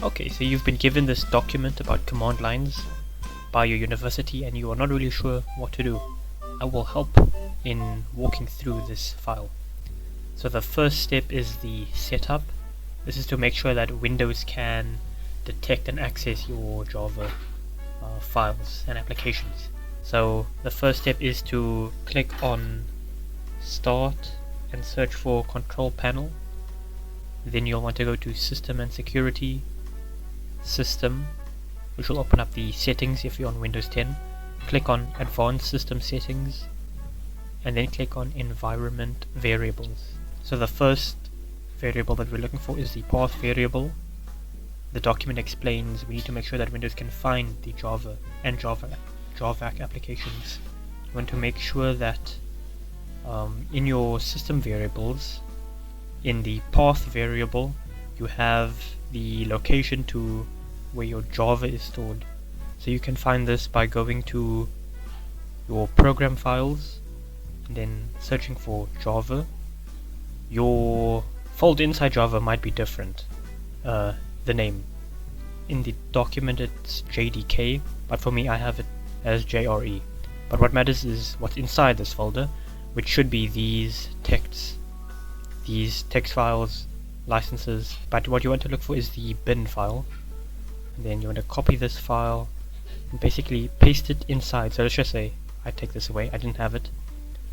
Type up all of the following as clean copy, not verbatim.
Okay, so you've been given this document about command lines by your university and you are not really sure what to do. I will help in walking through this file. So the first step is the setup. This is to make sure that Windows can detect and access your Java files and applications. So the first step is to click on Start and search for Control Panel. Then you'll want to go to System and Security, System, which will open up the settings if you're on Windows 10. Click on Advanced System Settings and then click on Environment Variables. So the first variable that we're looking for is the path variable. The document explains we need to make sure that Windows can find the Java and JavaC applications. You want to make sure that in your system variables, in the path variable, you have the location to where your Java is stored. So you can find this by going to your program files and then searching for Java. Your folder inside Java might be different, the name. In the document it's JDK, but for me I have it as JRE. But what matters is what's inside this folder, which should be these text files, licenses. But what you want to look for is the bin file. And then you want to copy this file and basically paste it inside. So let's just say I take this away, I didn't have it.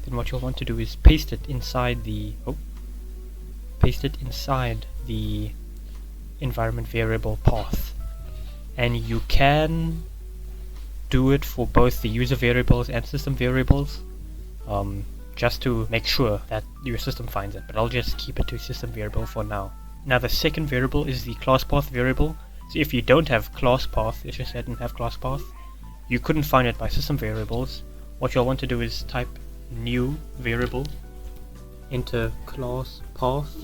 Then what you'll want to do is paste it inside the environment variable path. And you can do it for both the user variables and system variables, just to make sure that your system finds it, but I'll just keep it to system variable for now. Now the second variable is the class path variable. So if you don't have class path, let's just say I didn't have class path, you couldn't find it by system variables, what you'll want to do is type new variable, enter class path,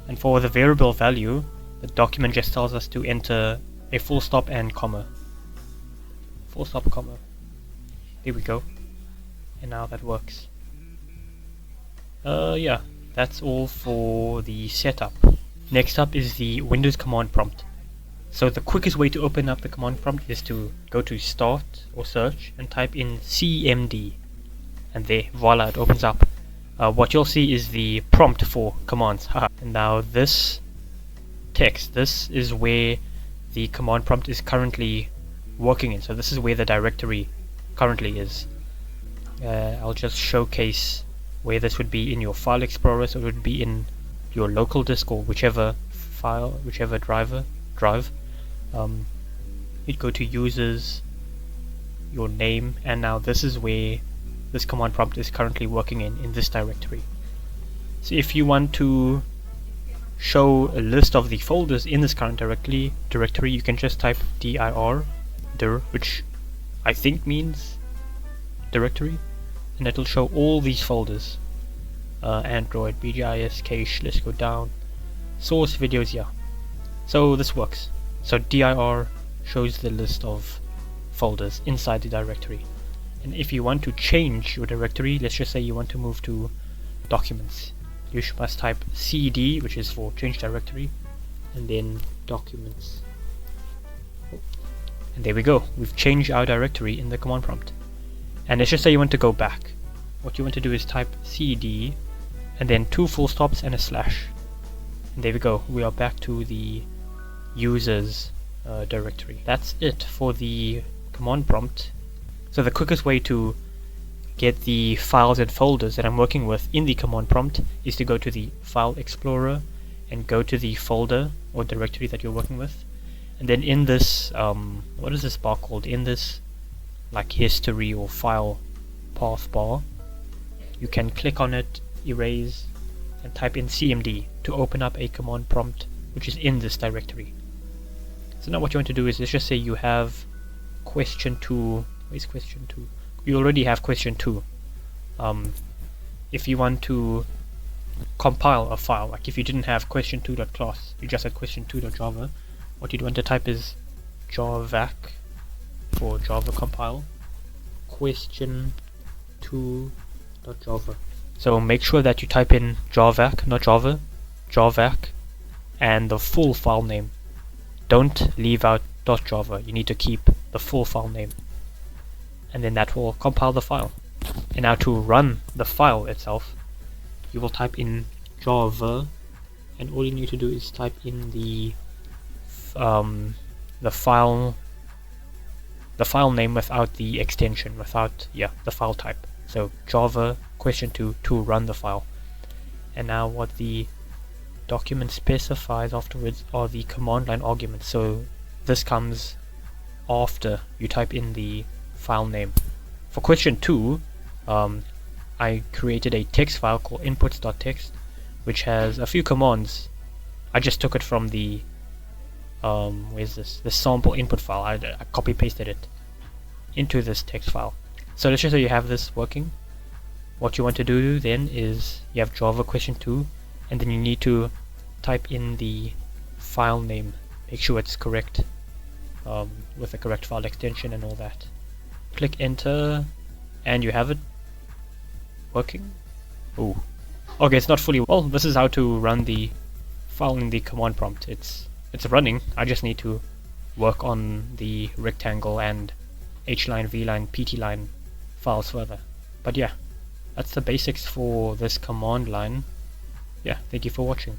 and for the variable value, the document just tells us to enter a full stop and comma. Full stop, comma. Here we go. And now that works. Yeah, that's all for the setup. Next up is the Windows command prompt. So the quickest way to open up the command prompt is to go to Start or Search and type in CMD. And there, voila, it opens up. What you'll see is the prompt for commands. And now this text, this is where the command prompt is currently working in. So this is where the directory currently is. I'll just showcase where this would be in your file explorer. So it would be in your local disk or whichever file, whichever drive. You'd go to users, your name, and now this is where this command prompt is currently working in this directory. So if you want to show a list of the folders in this current directory, you can just type dir, which I think means directory, and it'll show all these folders. Android, BGIS, cache, let's go down, source, videos, yeah. So this works. So dir shows the list of folders inside the directory. And if you want to change your directory, let's just say you want to move to documents, you must type cd, which is for change directory, and then documents. And there we go, we've changed our directory in the command prompt. And let's just say you want to go back. What you want to do is type cd and then 2 full stops and a slash. And there we go, we are back to the users directory. That's it for the command prompt. So the quickest way to get the files and folders that I'm working with in the command prompt is to go to the file explorer and go to the folder or directory that you're working with. And then in this, what is this bar called? In this like history or file path bar, you can click on it, erase, and type in CMD to open up a command prompt which is in this directory. So now what you want to do is, let's just say you have question 2. Where's question 2? You already have question 2. If you want to compile a file, like if you didn't have question2.class, you just had question2.java, what you'd want to type is javac for Java compile question2.java. So make sure that you type in javac, not Java, javac, and the full file name. don't leave out .java. You need to keep the full file name, and then that will compile the file. And now to run the file itself, you will type in Java, and all you need to do is type in the file name without the extension, without the file type. So Java question2 to run the file. And now what the document specifies afterwards are the command line arguments. So this comes after you type in the file name. For question2, I created a text file called inputs.txt, which has a few commands. I just took it from the where's this? The sample input file. I copy pasted it into this text file. So let's just say you have this working. What you want to do then is you have Java question2, and then you need to type in the file name. Make sure it's correct, with the correct file extension and all that. Click enter, and you have it working. Oh, okay, it's not fully. Well, this is how to run the file in the command prompt. It's running. I just need to work on the rectangle and hline, vline, ptline files further. But yeah, that's the basics for this command line. Yeah, thank you for watching.